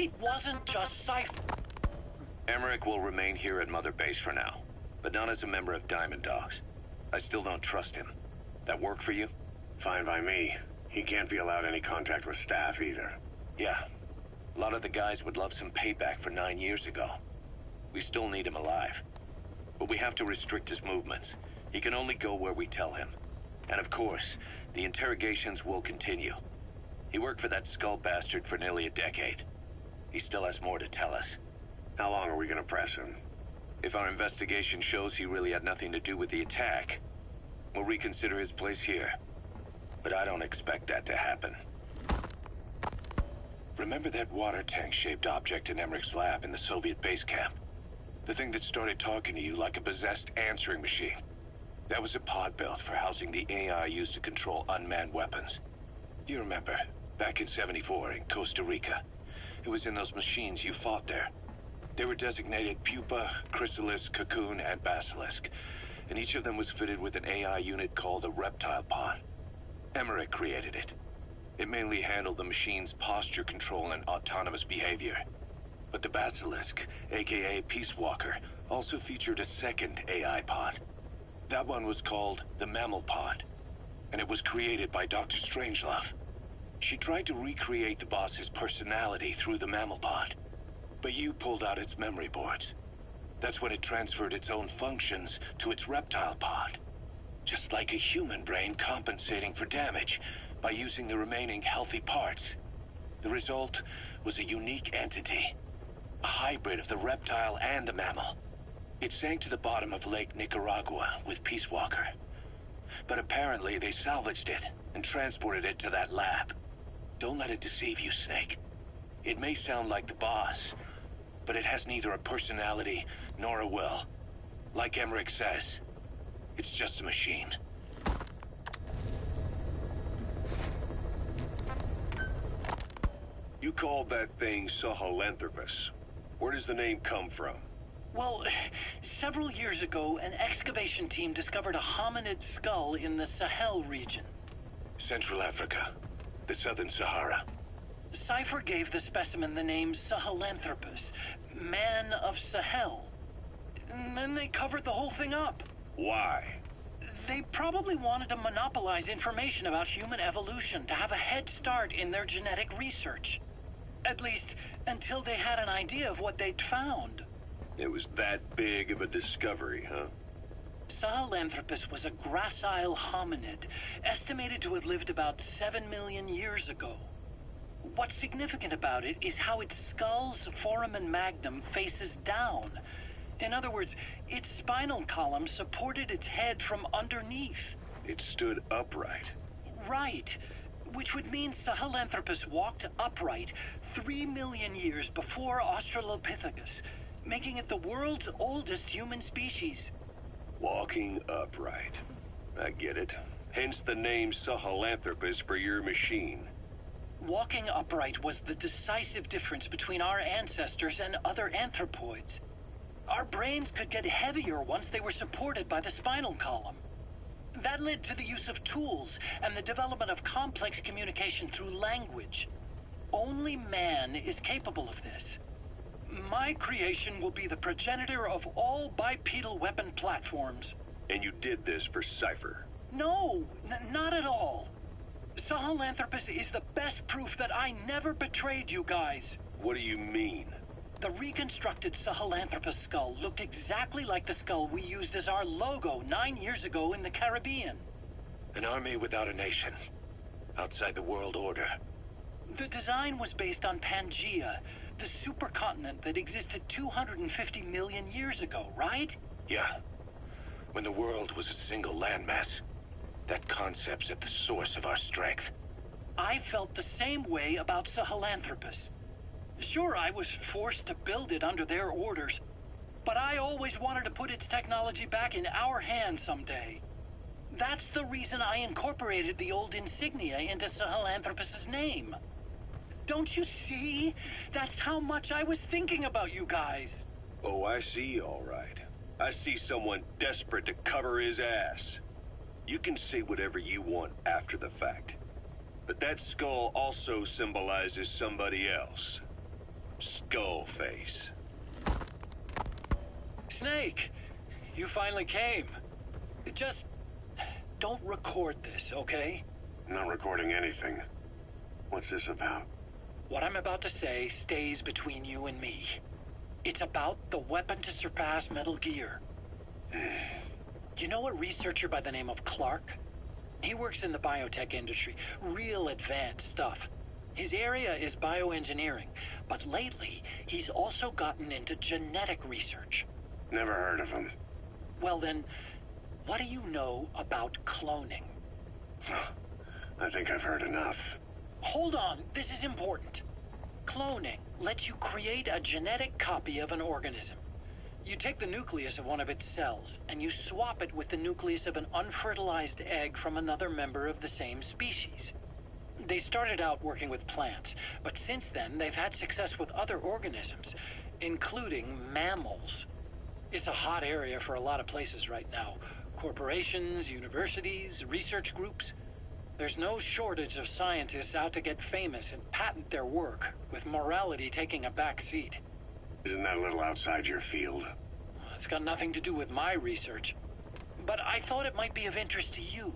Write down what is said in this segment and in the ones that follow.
It wasn't just Cypher. Emmerich will remain here at Mother Base for now, but not as a member of Diamond Dogs. I still don't trust him. That work for you? Fine by me. He can't be allowed any contact with staff either. Yeah. A lot of the guys would love some payback for 9 years ago. We still need him alive. But we have to restrict his movements. He can only go where we tell him. And of course, the interrogations will continue. He worked for that skull bastard for nearly a decade. He still has more to tell us. How long are we gonna press him? If our investigation shows he really had nothing to do with the attack, we'll reconsider his place here. But I don't expect that to happen. Remember that water tank-shaped object in Emmerich's lab in the Soviet base camp? The thing that started talking to you like a possessed answering machine. That was a pod built for housing the AI used to control unmanned weapons. You remember, back in '74 in Costa Rica. It was in those machines you fought there. They were designated Pupa, Chrysalis, Cocoon, and Basilisk, and each of them was fitted with an AI unit called a reptile pod. Emmerich created it. It mainly handled the machine's posture control and autonomous behavior. But the Basilisk, aka Peace Walker, also featured a second AI pod. That one was called the Mammal Pod, and it was created by Dr. Strangelove. She tried to recreate the boss's personality through the Mammal Pod, but you pulled out its memory boards. That's when it transferred its own functions to its reptile pod. Just like a human brain compensating for damage by using the remaining healthy parts. The result was a unique entity, a hybrid of the reptile and the mammal. It sank to the bottom of Lake Nicaragua with Peace Walker. But apparently they salvaged it and transported it to that lab. Don't let it deceive you, Snake. It may sound like the boss, but it has neither a personality nor a will. Like Emmerich says, it's just a machine. You called that thing Sahelanthropus. Where does the name come from? Well, several years ago, an excavation team discovered a hominid skull in the Sahel region. Central Africa, the Southern Sahara. Cypher gave the specimen the name Sahelanthropus, Man of Sahel. And then they covered the whole thing up. Why? They probably wanted to monopolize information about human evolution to have a head start in their genetic research. At least, until they had an idea of what they'd found. It was that big of a discovery, huh? Sahelanthropus was a gracile hominid, estimated to have lived about 7 million years ago. What's significant about it is how its skull's foramen magnum faces down. In other words, its spinal column supported its head from underneath. It stood upright. Right, which would mean Sahelanthropus walked upright 3 million years before Australopithecus, making it the world's oldest human species. Walking upright. I get it. Hence the name Sahelanthropus for your machine. Walking upright was the decisive difference between our ancestors and other anthropoids. Our brains could get heavier once they were supported by the spinal column. That led to the use of tools and the development of complex communication through language. Only man is capable of this. My creation will be the progenitor of all bipedal weapon platforms. And you did this for Cypher? No, not at all. Sahelanthropus is the best proof that I never betrayed you guys. What do you mean? The reconstructed Sahelanthropus skull looked exactly like the skull we used as our logo 9 years ago in the Caribbean. An army without a nation. Outside the world order. The design was based on Pangaea, the supercontinent that existed 250 million years ago, right? Yeah. When the world was a single landmass. That concept's at the source of our strength. I felt the same way about Sahelanthropus. Sure, I was forced to build it under their orders, but I always wanted to put its technology back in our hands someday. That's the reason I incorporated the old insignia into Sahelanthropus's name. Don't you see? That's how much I was thinking about you guys. Oh, I see, all right. I see someone desperate to cover his ass. You can say whatever you want after the fact. But that skull also symbolizes somebody else. Skull face. Snake, you finally came. Just don't record this, okay? I'm not recording anything. What's this about? What I'm about to say stays between you and me. It's about the weapon to surpass Metal Gear. You know a researcher by the name of Clark? He works in the biotech industry, real advanced stuff. His area is bioengineering, but lately he's also gotten into genetic research. Never heard of him. Well then, what do you know about cloning? I think I've heard enough. Hold on, this is important. Cloning lets you create a genetic copy of an organism. You take the nucleus of one of its cells, and you swap it with the nucleus of an unfertilized egg from another member of the same species. They started out working with plants, but since then they've had success with other organisms, including mammals. It's a hot area for a lot of places right now. Corporations, universities, research groups. There's no shortage of scientists out to get famous and patent their work, with morality taking a back seat. Isn't that a little outside your field? It's got nothing to do with my research. But I thought it might be of interest to you.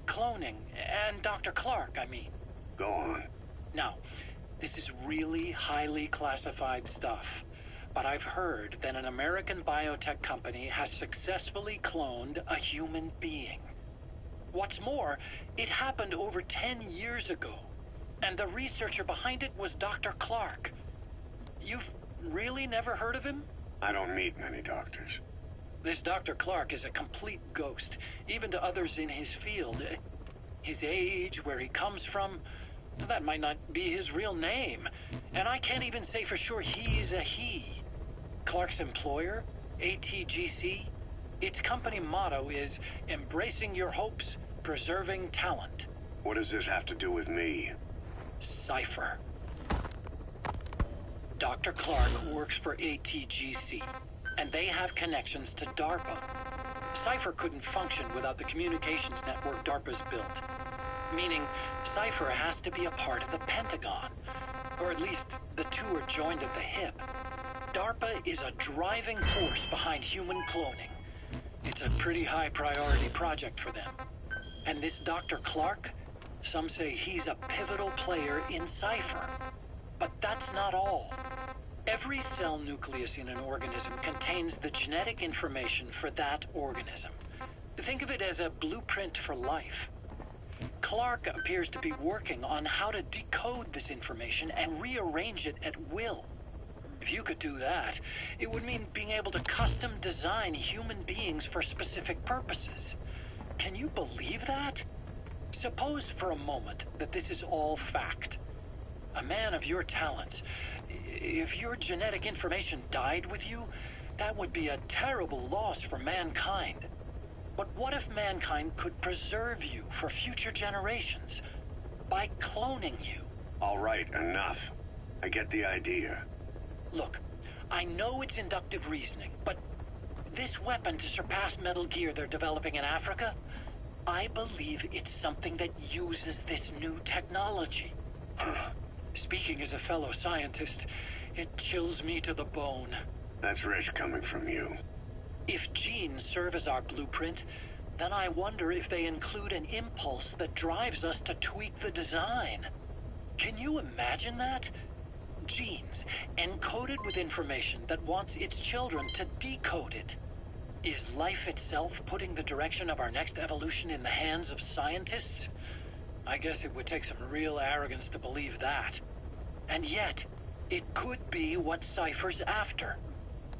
Cloning, and Dr. Clark, I mean. Go on. Now, this is really highly classified stuff. But I've heard that an American biotech company has successfully cloned a human being. What's more, it happened over 10 years ago. And the researcher behind it was Dr. Clark. You've really never heard of him? I don't meet many doctors. This Dr. Clark is a complete ghost, even to others in his field. His age, where he comes from, that might not be his real name. And I can't even say for sure he's a he. Clark's employer, ATGC, its company motto is embracing your hopes, preserving talent. What does this have to do with me? Cypher. Dr. Clark works for ATGC, and they have connections to DARPA. Cypher couldn't function without the communications network DARPA's built. Meaning, Cypher has to be a part of the Pentagon, or at least the two are joined at the hip. DARPA is a driving force behind human cloning. It's a pretty high priority project for them. And this Dr. Clark, some say he's a pivotal player in Cypher. But that's not all. Every cell nucleus in an organism contains the genetic information for that organism. Think of it as a blueprint for life. Clark appears to be working on how to decode this information and rearrange it at will. If you could do that, it would mean being able to custom design human beings for specific purposes. Can you believe that? Suppose for a moment that this is all fact. A man of your talents, if your genetic information died with you, that would be a terrible loss for mankind. But what if mankind could preserve you for future generations by cloning you? All right, enough. I get the idea. Look, I know it's inductive reasoning, but this weapon to surpass Metal Gear they're developing in Africa, I believe it's something that uses this new technology. Speaking as a fellow scientist, it chills me to the bone. That's rich coming from you. If genes serve as our blueprint, then I wonder if they include an impulse that drives us to tweak the design. Can you imagine that? Genes, encoded with information that wants its children to decode it. Is life itself putting the direction of our next evolution in the hands of scientists? I guess it would take some real arrogance to believe that. And yet, it could be what Cypher's after.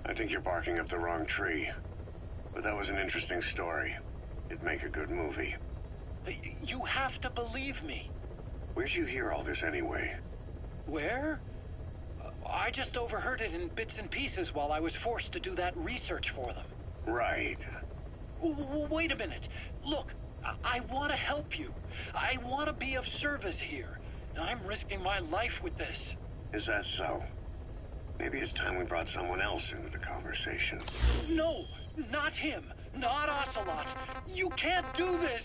I think you're barking up the wrong tree. But that was an interesting story. It'd make a good movie. You have to believe me. Where'd you hear all this anyway? Where? I just overheard it in bits and pieces while I was forced to do that research for them. Right. Wait a minute. Look, I want to help you. I want to be of service here. I'm risking my life with this. Is that so? Maybe it's time we brought someone else into the conversation. No, not him. Not Ocelot. You can't do this.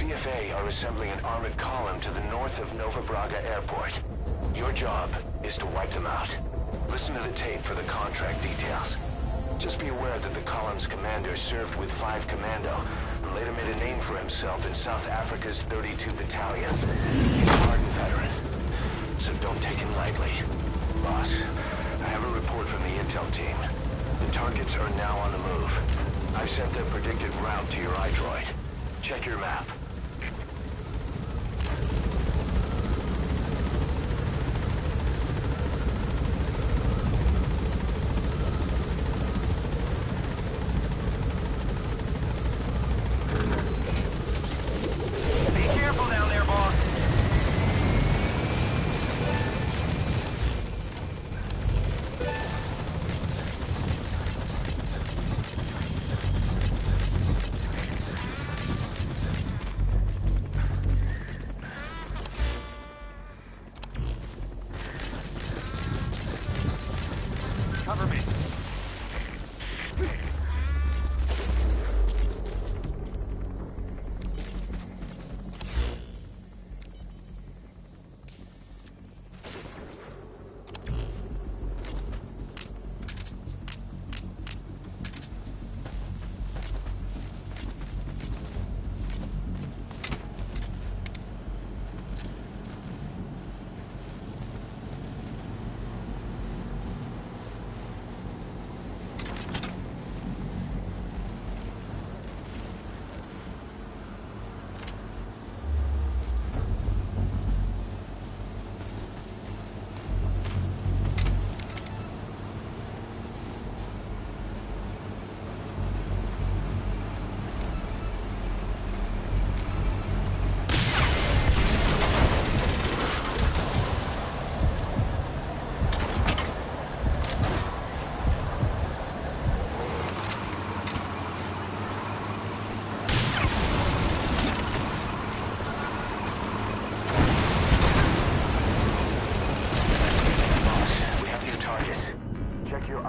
CFA are assembling an armored column to the north of Nova Braga Airport. Your job is to wipe them out. Listen to the tape for the contract details. Just be aware that the column's commander served with 5 Commando and later made a name for himself in South Africa's 32 Battalion. He's a hardened veteran, so don't take him lightly. Boss, I have a report from the intel team. The targets are now on the move. I've sent the predicted route to your iDroid. Check your map. Be careful down there, boss. Cover me.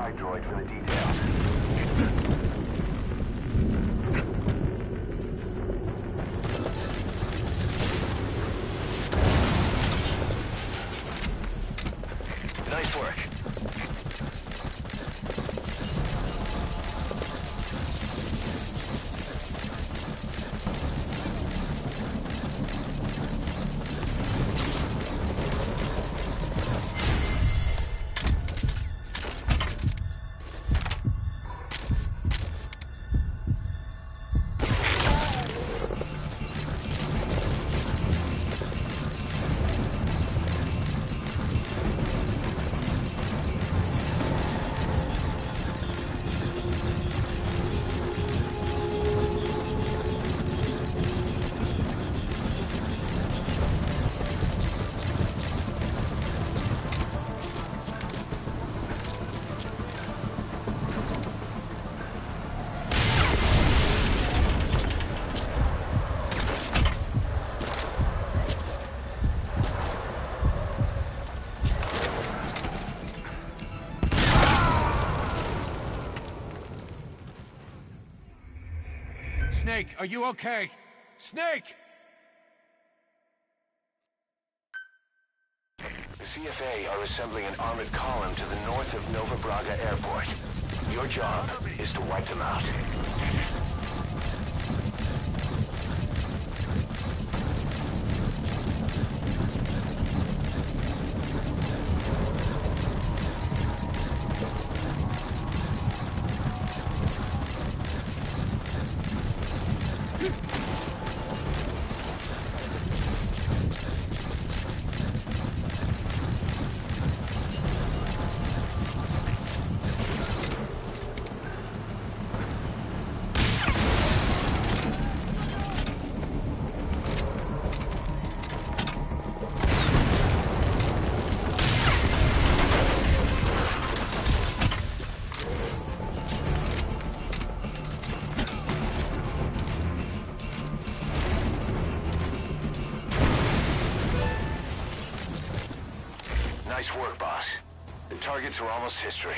iDroid for the details. Nice work. Snake, are you okay? Snake! The CFA are assembling an armored column to the north of Nova Braga Airport. Your job is to wipe them out. Nice work, boss. The targets are almost history.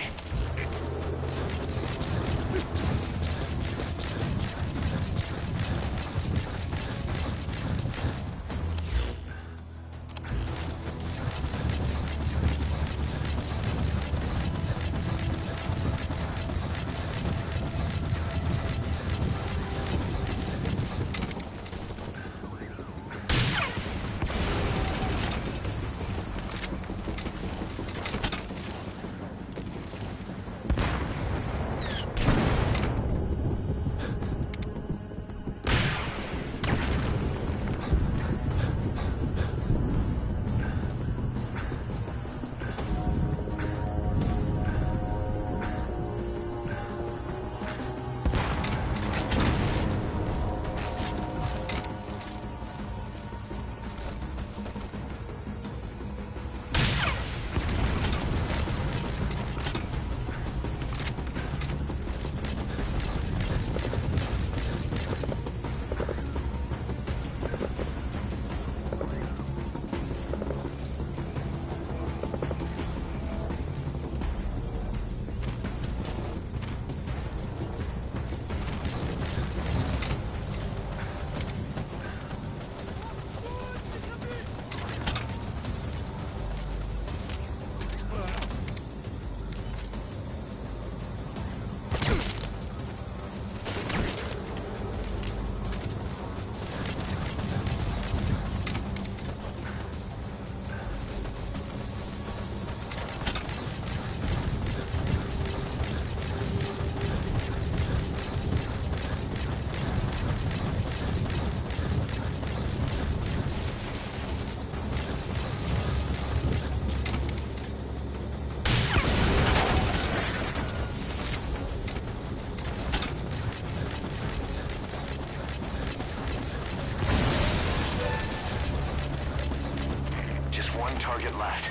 Target left.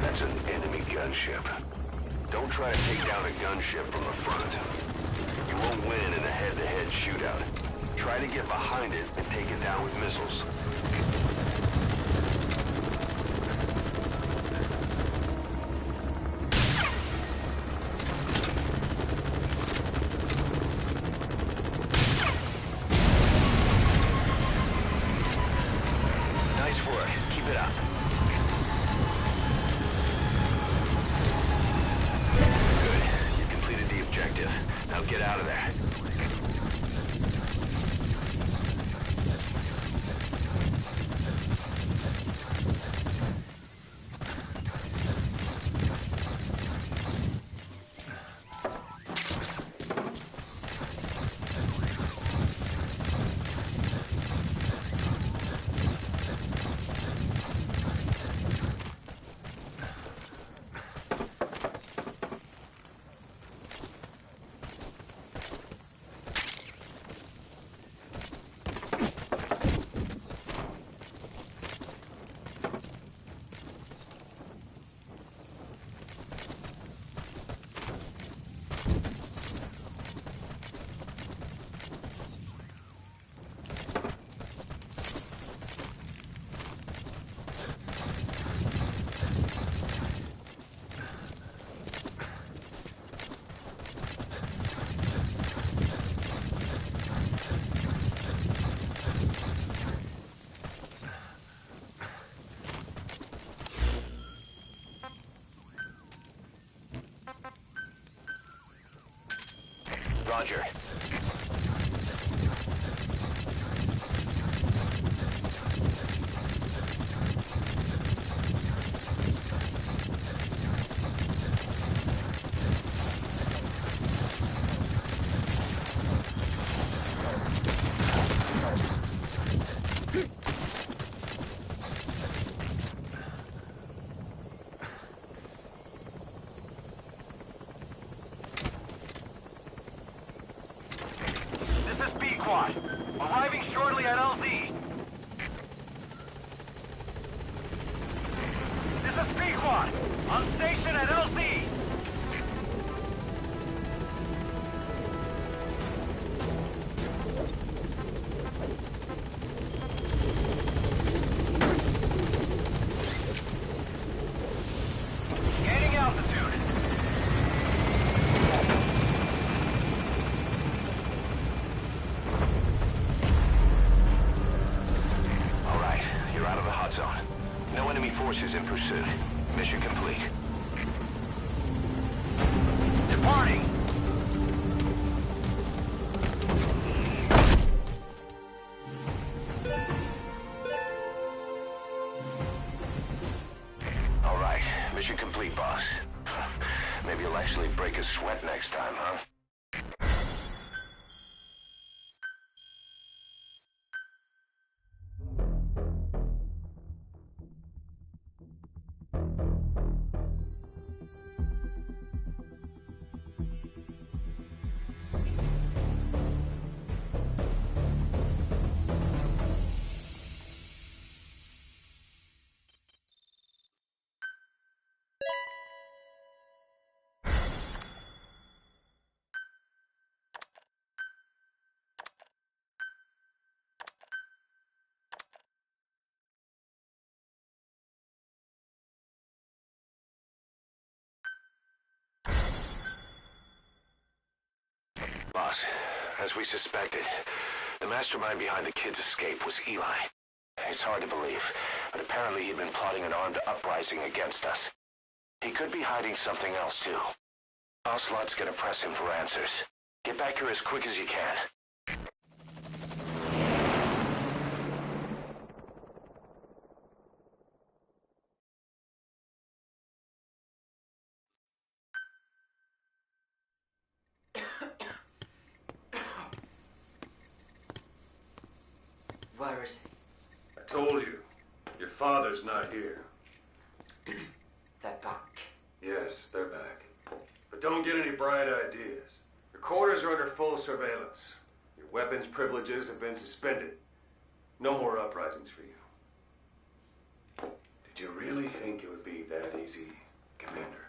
That's an enemy gunship. Don't try to take down a gunship from the front. You won't win in a head-to-head shootout. Try to get behind it and take it down with missiles. Now get out of there. Roger. Arriving shortly at LZ. This is P-Quad. next time, huh? Boss, as we suspected, the mastermind behind the kid's escape was Eli. It's hard to believe, but apparently he'd been plotting an armed uprising against us. He could be hiding something else, too. Ocelot's gonna press him for answers. Get back here as quick as you can. Where is I told you, your father's not here. he? They're back. Yes, they're back. But don't get any bright ideas. Your quarters are under full surveillance. Your weapons privileges have been suspended. No more uprisings for you. Did you really think it would be that easy, Commander?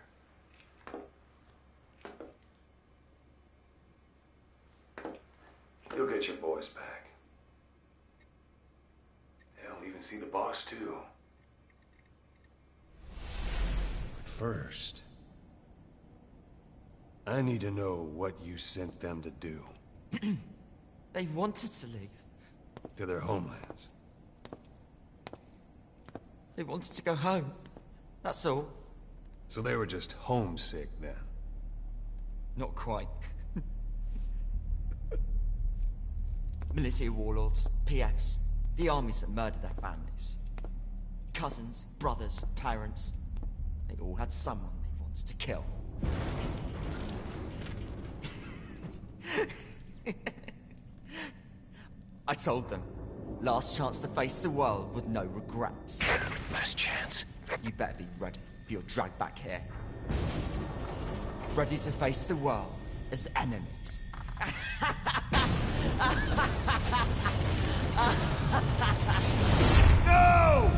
You'll get your boys back. They'll even see the boss, too. But first, I need to know what you sent them to do. They wanted to leave. To their homelands. They wanted to go home. That's all. So they were just homesick then. Not quite. Militia warlords, PFs, the armies that murdered their families. Cousins, brothers, parents. They all had someone they wanted to kill. I told them, last chance to face the world with no regrets. Last chance? You better be ready for your drag back here. Ready to face the world as enemies. No!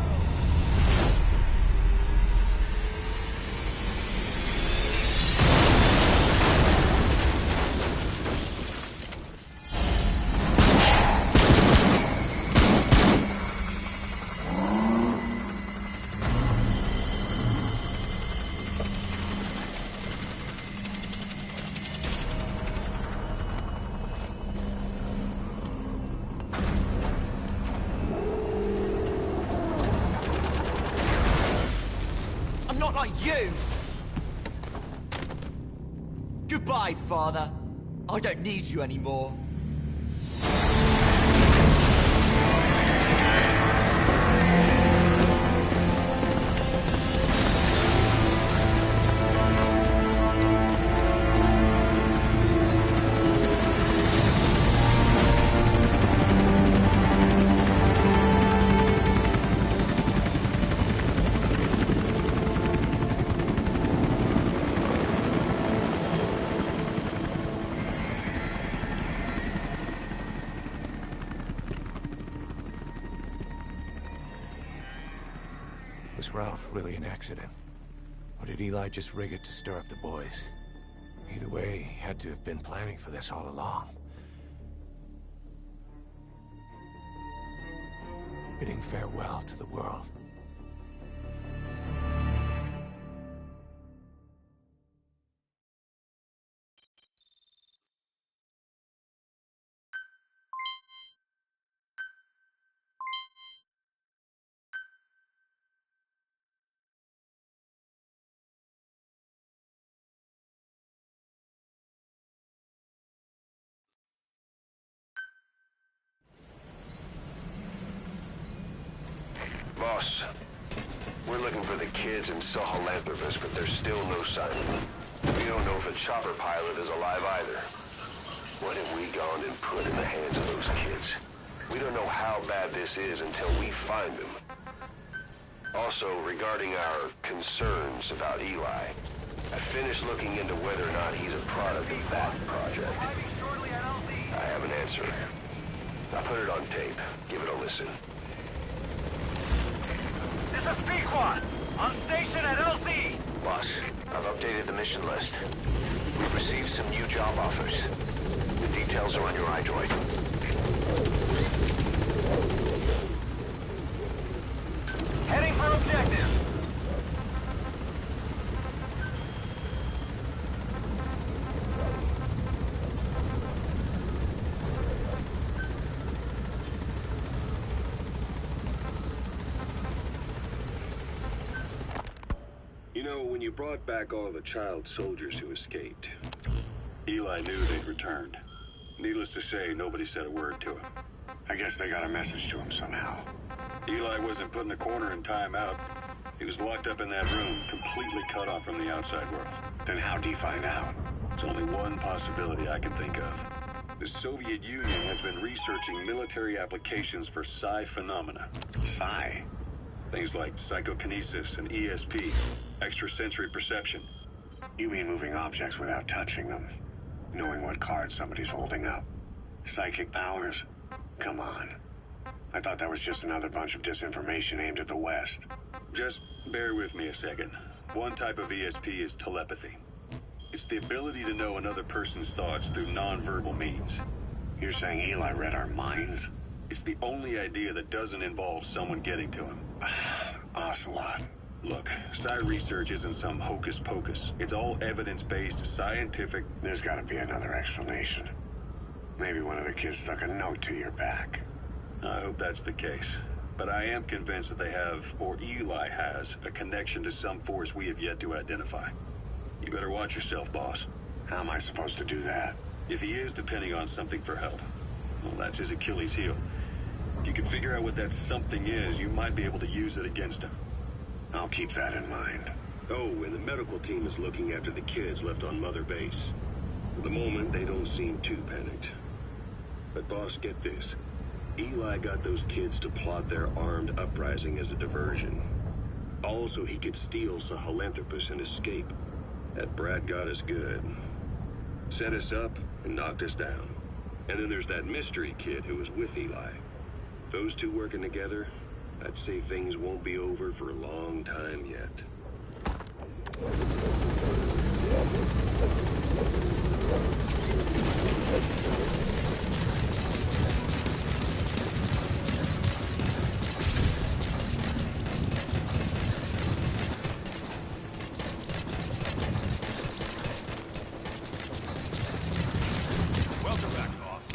Not like you! Goodbye, Father. I don't need you anymore. Was Ralph really an accident? Or did Eli just rig it to stir up the boys? Either way, he had to have been planning for this all along. Bidding farewell to the world. Boss, we're looking for the kids and Sahelanthropus, but there's still no sign of them. We don't know if the chopper pilot is alive either. What have we gone and put in the hands of those kids? We don't know how bad this is until we find them. Also, regarding our concerns about Eli, I finished looking into whether or not he's a product of that project. I have an answer. I put it on tape. Give it a listen. This is Pequod! On station at LZ! Boss, I've updated the mission list. We've received some new job offers. The details are on your iDroid. Heading for objective! You know, when you brought back all the child soldiers who escaped, Eli knew they'd returned. Needless to say, nobody said a word to him. I guess they got a message to him somehow. Eli wasn't put in a corner in timeout. He was locked up in that room, completely cut off from the outside world. Then how'd he find out? There's only one possibility I can think of. The Soviet Union has been researching military applications for psi phenomena. Psi? Things like psychokinesis and ESP, extrasensory perception. You mean moving objects without touching them? Knowing what card somebody's holding up? Psychic powers? Come on. I thought that was just another bunch of disinformation aimed at the West. Just bear with me a second. One type of ESP is telepathy. It's the ability to know another person's thoughts through non-verbal means. You're saying Eli read our minds? It's the only idea that doesn't involve someone getting to him. Ocelot. Look, psi research isn't some hocus pocus. It's all evidence-based, scientific. There's gotta be another explanation. Maybe one of the kids stuck a note to your back. I hope that's the case. But I am convinced that they have, or Eli has, a connection to some force we have yet to identify. You better watch yourself, boss. How am I supposed to do that? If he is depending on something for help, well, that's his Achilles heel. If you can figure out what that something is, you might be able to use it against him. I'll keep that in mind. Oh, and the medical team is looking after the kids left on Mother Base. For the moment, they don't seem too panicked. But boss, get this. Eli got those kids to plot their armed uprising as a diversion. Also, he could steal Sahelanthropus and escape. That brat got us good. Set us up and knocked us down. And then there's that mystery kid who was with Eli. Those two working together, I'd say things won't be over for a long time yet. Welcome back, boss.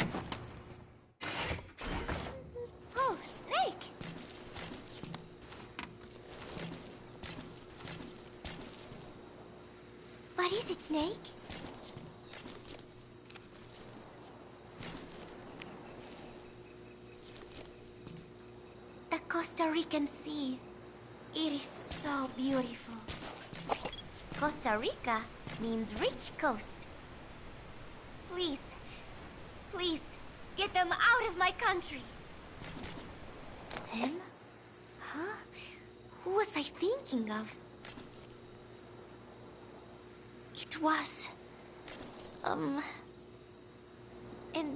Oh, Snake! What is it, Snake? The Costa Rican Sea. It is so beautiful. Costa Rica means rich coast. Please, please, get them out of my country. Them? Huh? Who was I thinking of? It was... And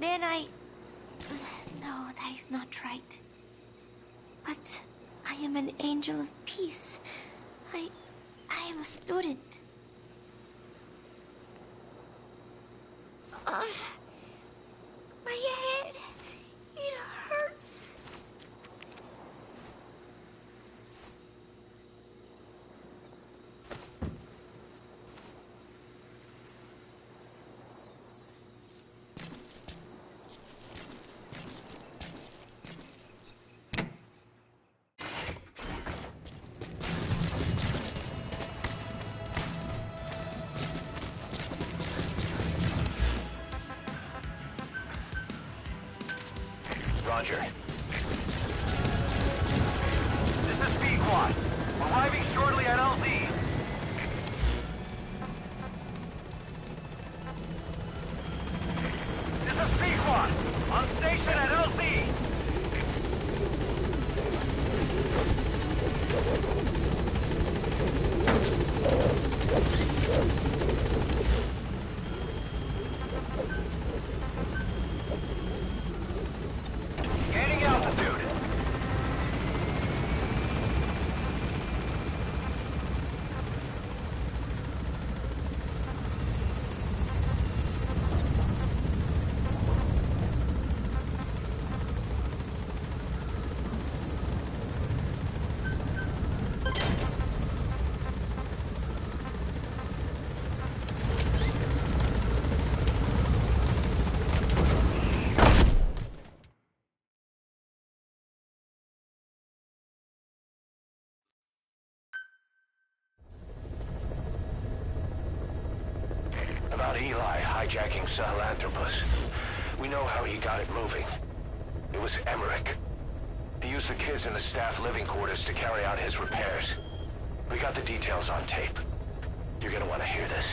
then I... No, that is not right. But I am an angel of peace. I am a student. My head... It hurts. Roger. This is Pequod. Arriving shortly at LZ. hijacking Sahelanthropus. We know how he got it moving. It was Emmerich. He used the kids in the staff living quarters to carry out his repairs. We got the details on tape. You're gonna want to hear this.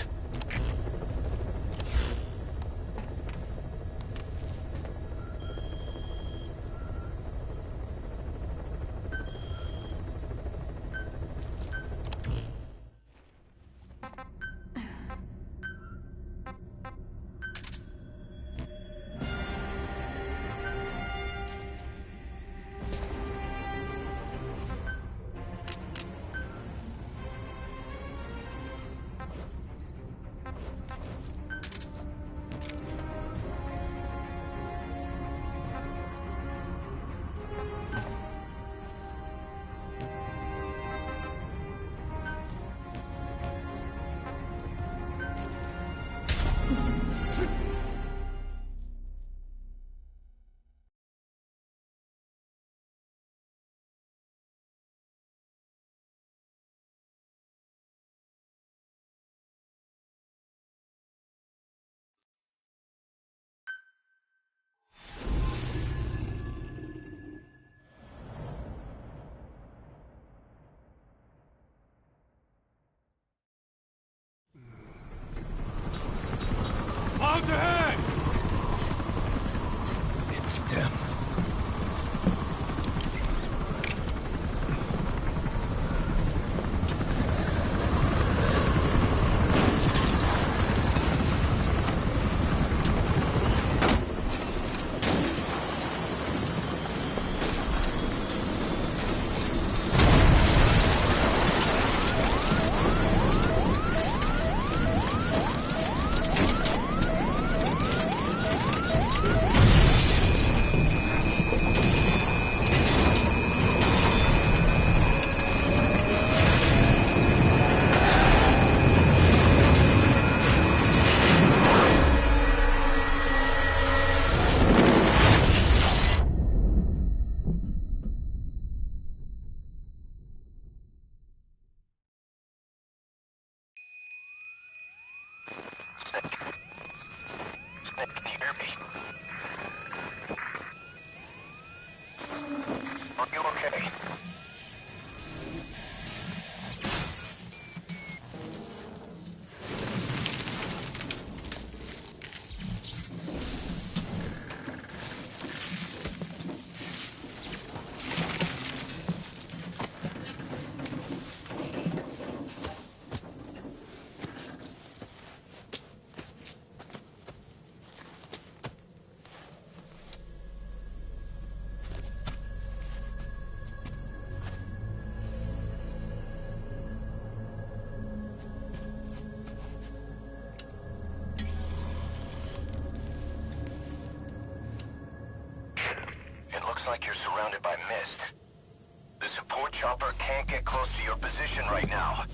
Out ahead! It's them. Can you hear me? Are you okay? Looks like you're surrounded by mist. The support chopper can't get close to your position right now.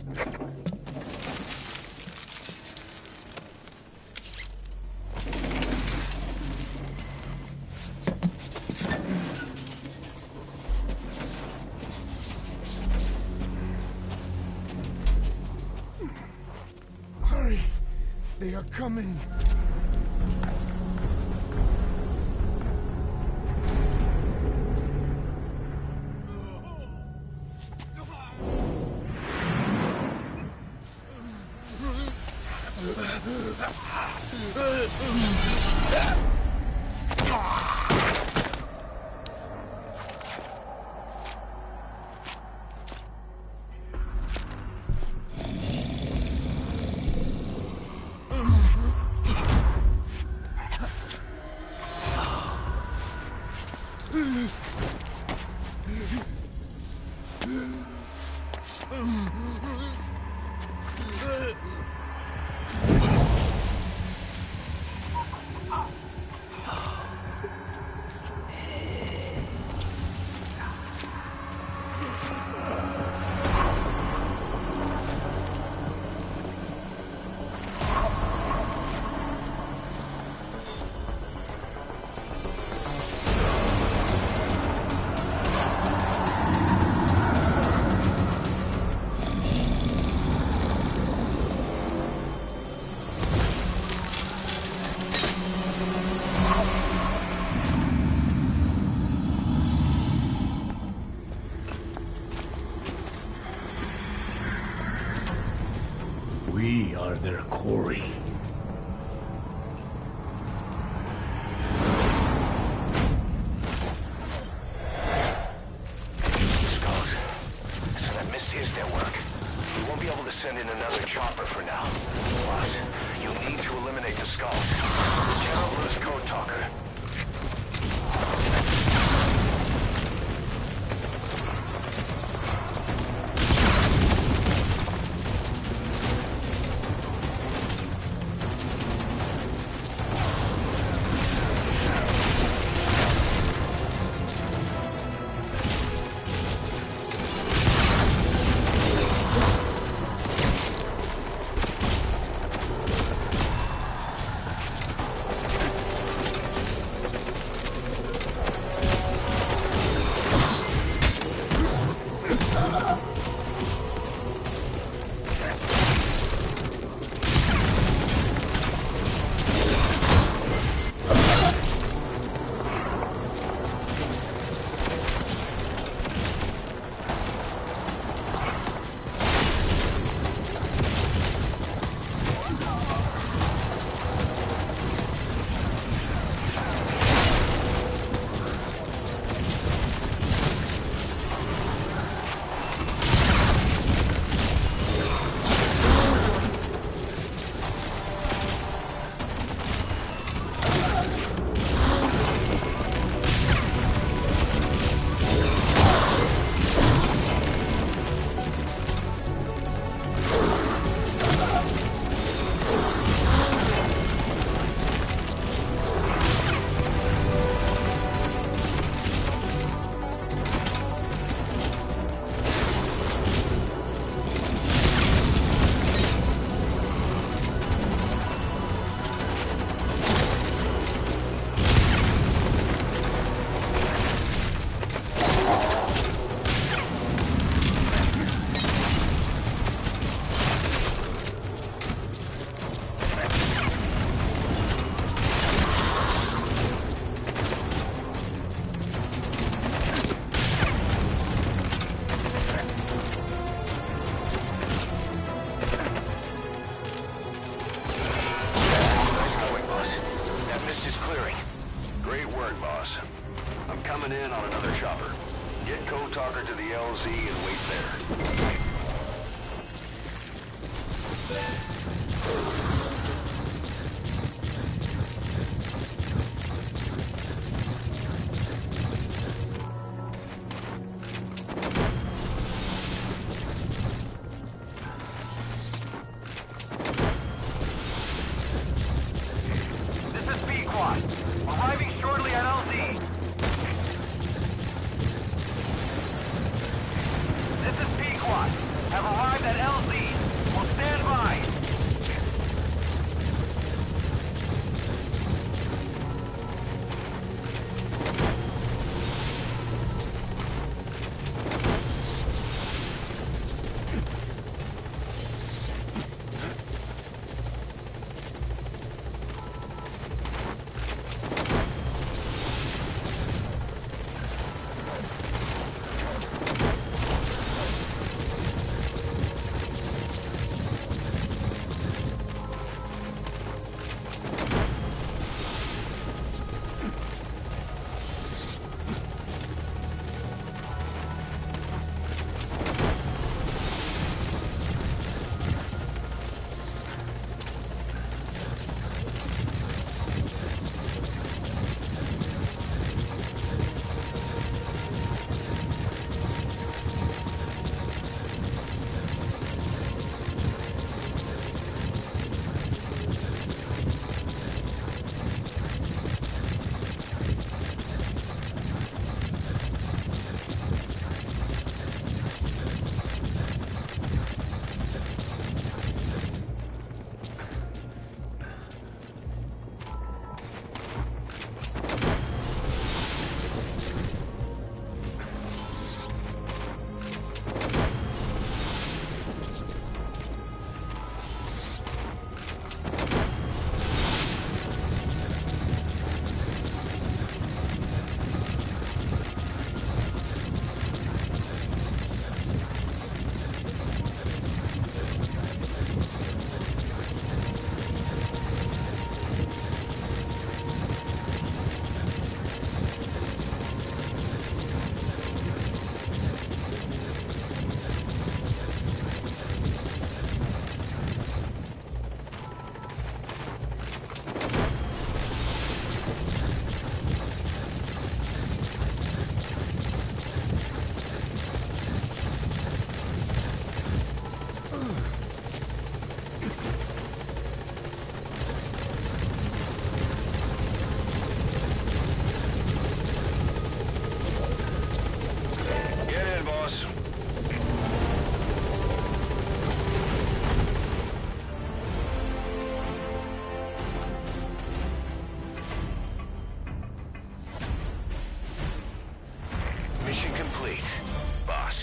Hurry! They are coming! their quarry. Skulls. So that mist is their work. We won't be able to send in another chopper for now. Boss, you need to eliminate the skulls. General Lewis Code Talker. I'm coming in on another chopper. Get Code Talker to the LZ and wait there. This is B-Quad. Arriving shortly at LZ. This is P-Quad. awaits, boss.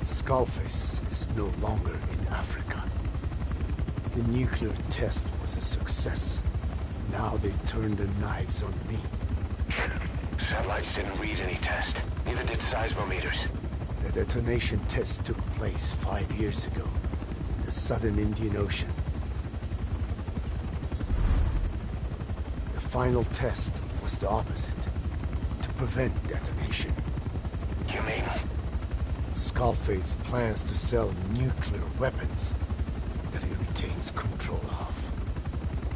Skullface is no longer in Africa. The nuclear test was a success. Now they turned their knives on me. Satellites didn't read any test. Neither did seismometers. The detonation test took place 5 years ago in the southern Indian Ocean. The final test was the opposite, to prevent detonation. You mean? Skullface plans to sell nuclear weapons that he retains control of.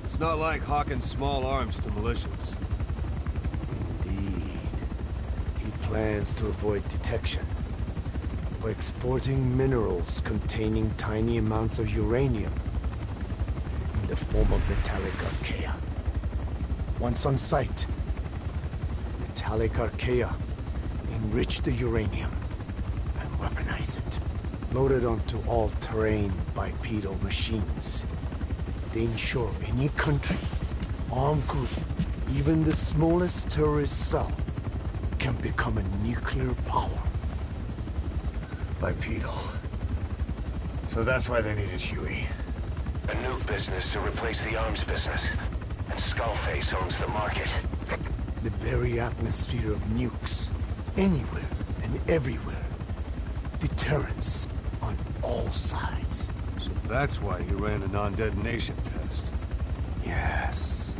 It's not like hawking small arms to militias. Indeed. He plans to avoid detection by exporting minerals containing tiny amounts of uranium in the form of metallic archaea. Once on site, the metallic archaea enrich the uranium and weaponize it. Loaded onto all-terrain bipedal machines, they ensure any country, armed group, even the smallest terrorist cell, can become a nuclear power. Bipedal. So that's why they needed Huey. A nuke business to replace the arms business. And Skullface owns the market. The very atmosphere of nukes, anywhere and everywhere. Deterrence on all sides. So that's why he ran a non-detonation test. Yes.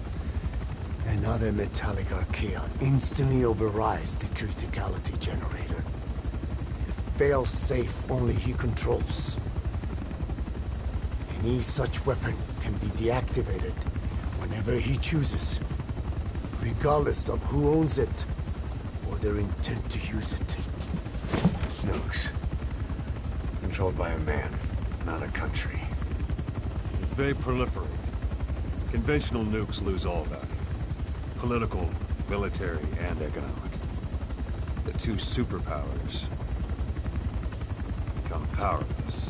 Another metallic archaea instantly overrides the criticality generator. A fail-safe only he controls. Any such weapon can be deactivated whenever he chooses, regardless of who owns it or their intent to use it. Nukes. Controlled by a man, not a country. If they proliferate, conventional nukes lose all value. Political, military, and economic. The two superpowers become powerless.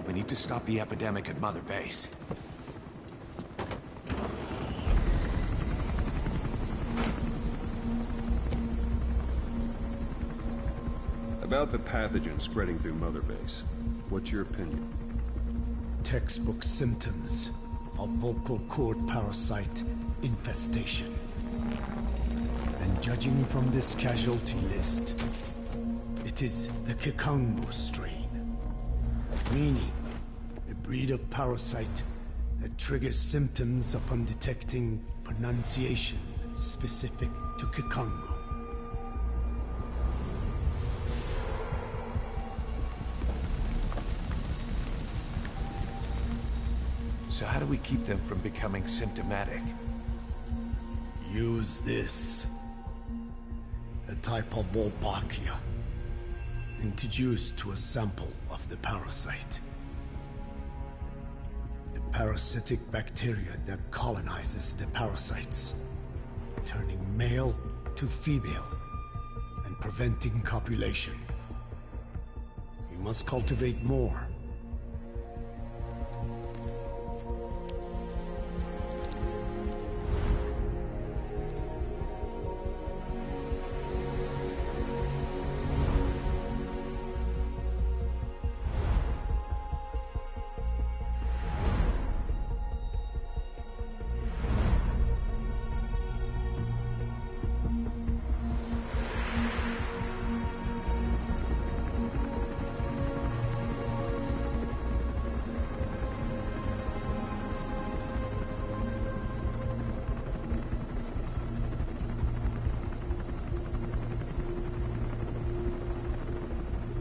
We need to stop the epidemic at Mother Base. About the pathogen spreading through Mother Base, what's your opinion? Textbook symptoms of vocal cord parasite infestation. And judging from this casualty list, it is the Kikango strain. Meaning, a breed of parasite that triggers symptoms upon detecting pronunciation specific to Kikango. So how do we keep them from becoming symptomatic? Use this. A type of Wolbachia, introduced to a sample of the parasite. A parasitic bacteria that colonizes the parasites, turning male to female and preventing copulation. You must cultivate more.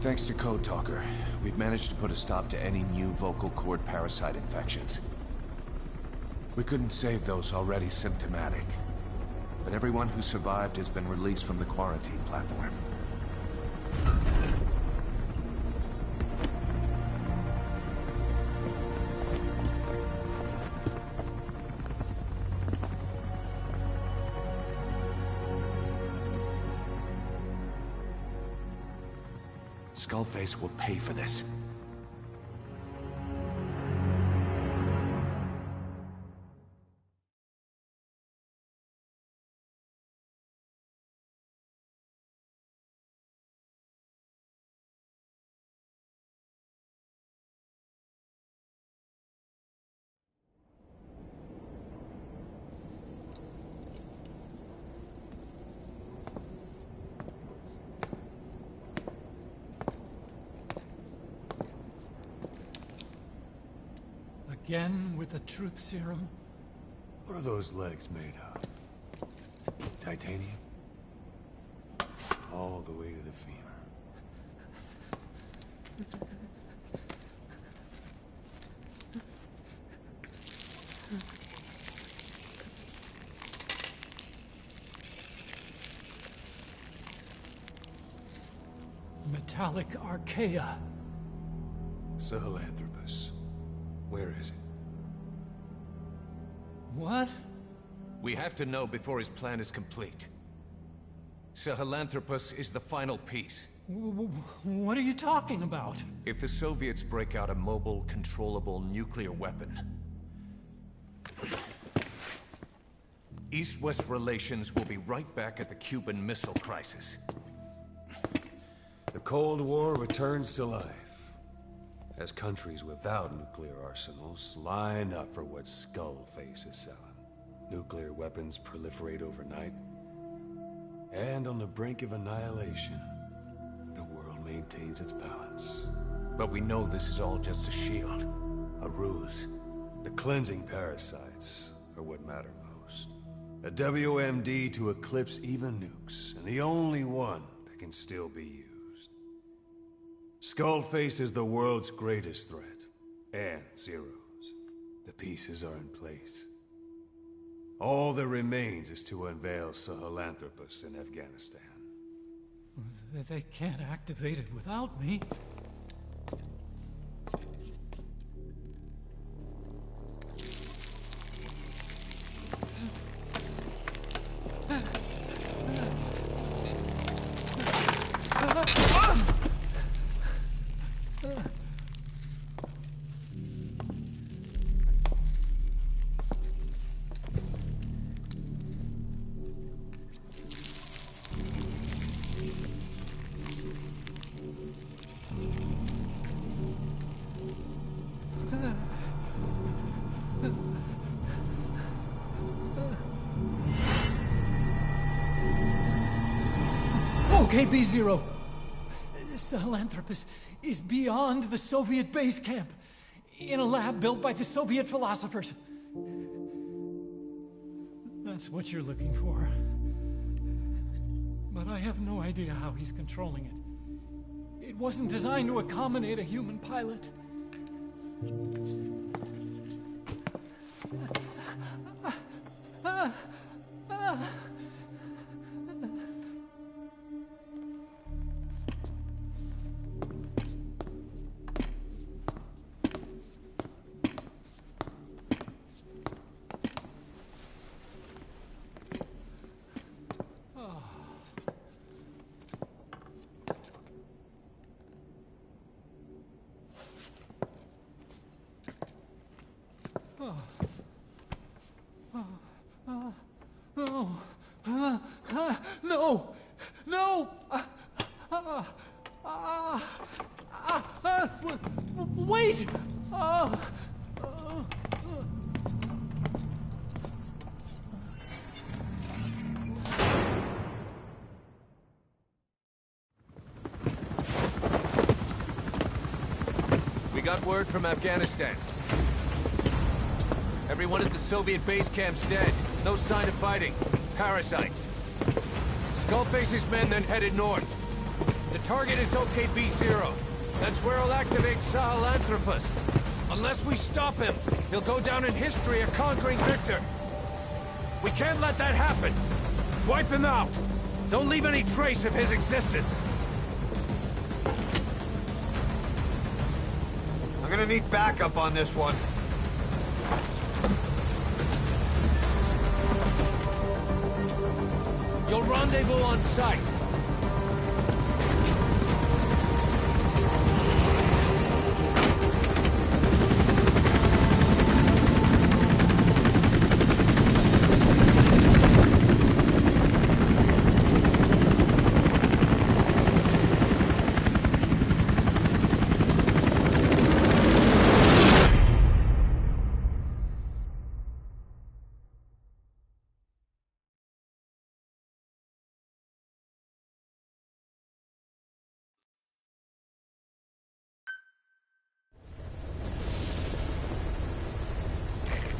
Thanks to Code Talker, we've managed to put a stop to any new vocal cord parasite infections. We couldn't save those already symptomatic, but everyone who survived has been released from the quarantine platform. Skullface will pay for this. Again with the truth serum? What are those legs made of? Titanium? All the way to the femur. Metallic archaea. Sahelanthropus. Where is it? What? We have to know before his plan is complete. Sahelanthropus is the final piece. What are you talking about? If the Soviets break out a mobile, controllable nuclear weapon, East-West relations will be right back at the Cuban Missile Crisis. The Cold War returns to life, as countries without nuclear arsenals line up for what Skullface is selling. Nuclear weapons proliferate overnight, and on the brink of annihilation, the world maintains its balance. But we know this is all just a shield, a ruse. The cleansing parasites are what matter most. A WMD to eclipse even nukes, and the only one that can still be used. Skullface is the world's greatest threat, and Zero's. The pieces are in place. All that remains is to unveil Sahelanthropus in Afghanistan. They can't activate it without me. Okay, B-Zero. Sahelanthropus is beyond the Soviet base camp, in a lab built by the Soviet philosophers. That's what you're looking for. But I have no idea how he's controlling it. It wasn't designed to accommodate a human pilot. No! No! Wait! We got word from Afghanistan. Everyone at the Soviet base camp's dead. No sign of fighting. Parasites. Skullface's men then headed north. The target is OKB-0. That's where he'll activate Sahelanthropus. Unless we stop him, he'll go down in history a conquering victor. We can't let that happen. Wipe him out. Don't leave any trace of his existence. I'm gonna need backup on this one. You'll rendezvous on site.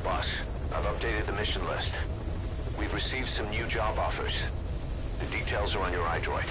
Boss, I've updated the mission list. We've received some new job offers. The details are on your iDroid.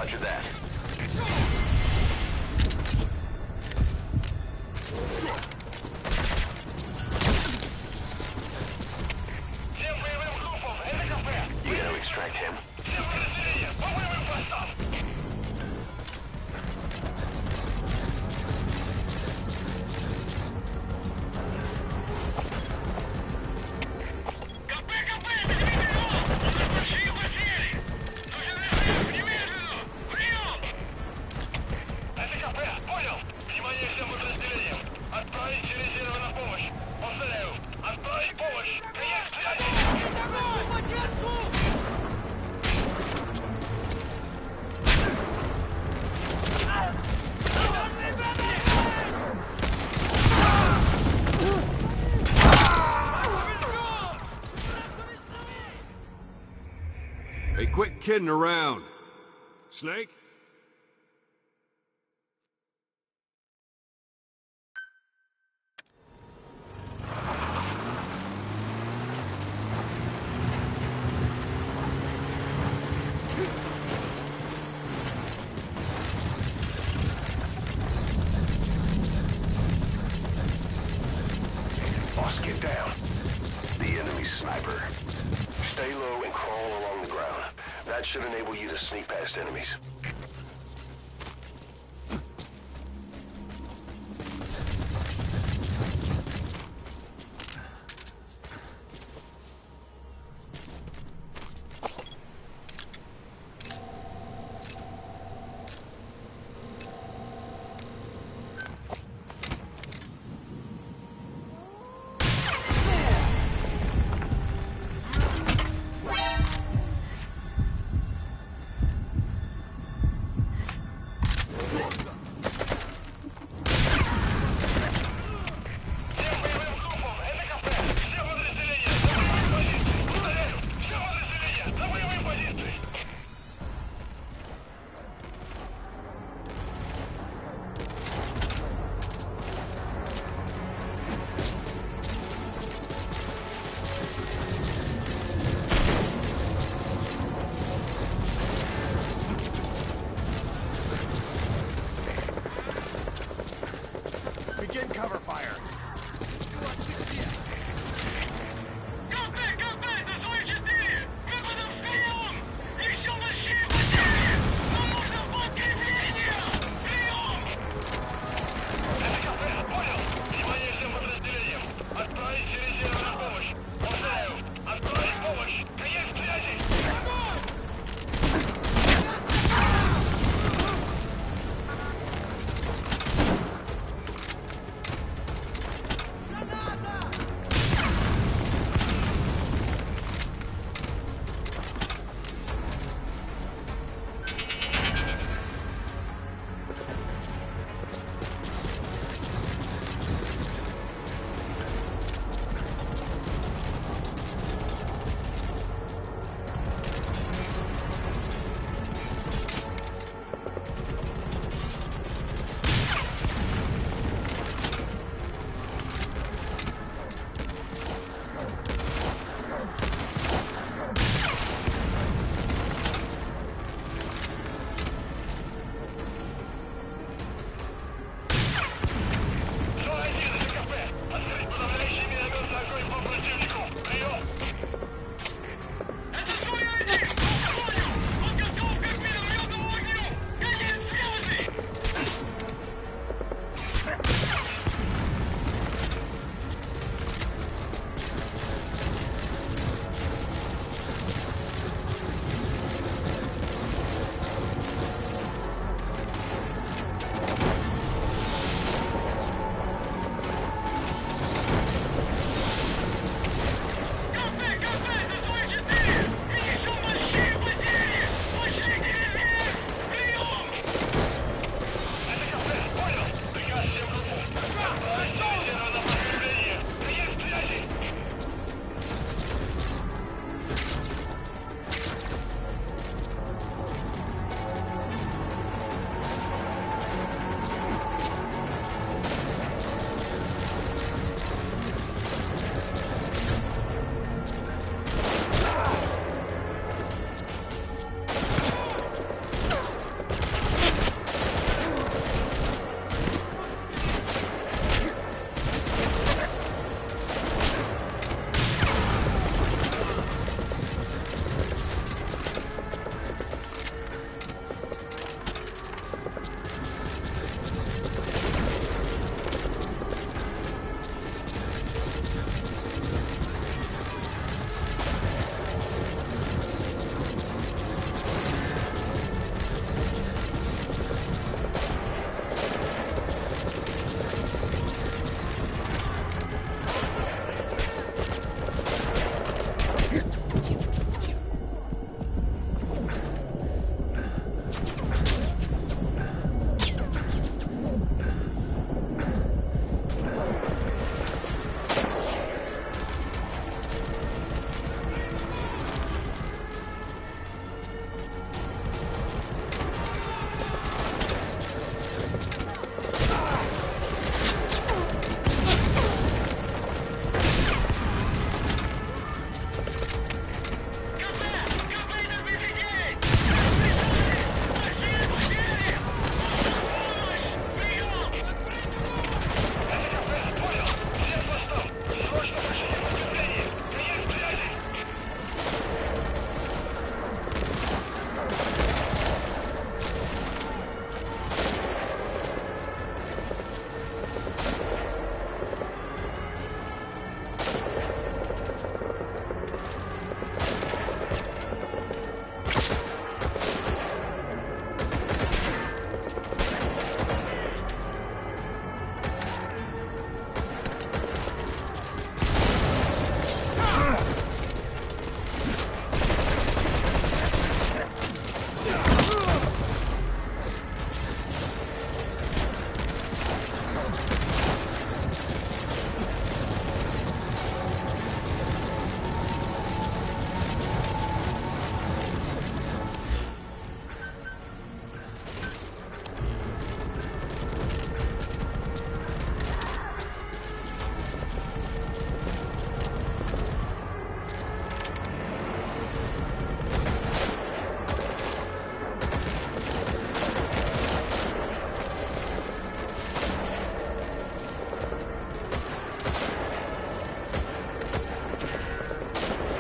Roger that. You gonna extract him? Hey, quit kidding around. Snake? Boss, get down. The enemy sniper. Stay low and crawl along the ground. That should enable you to sneak past enemies.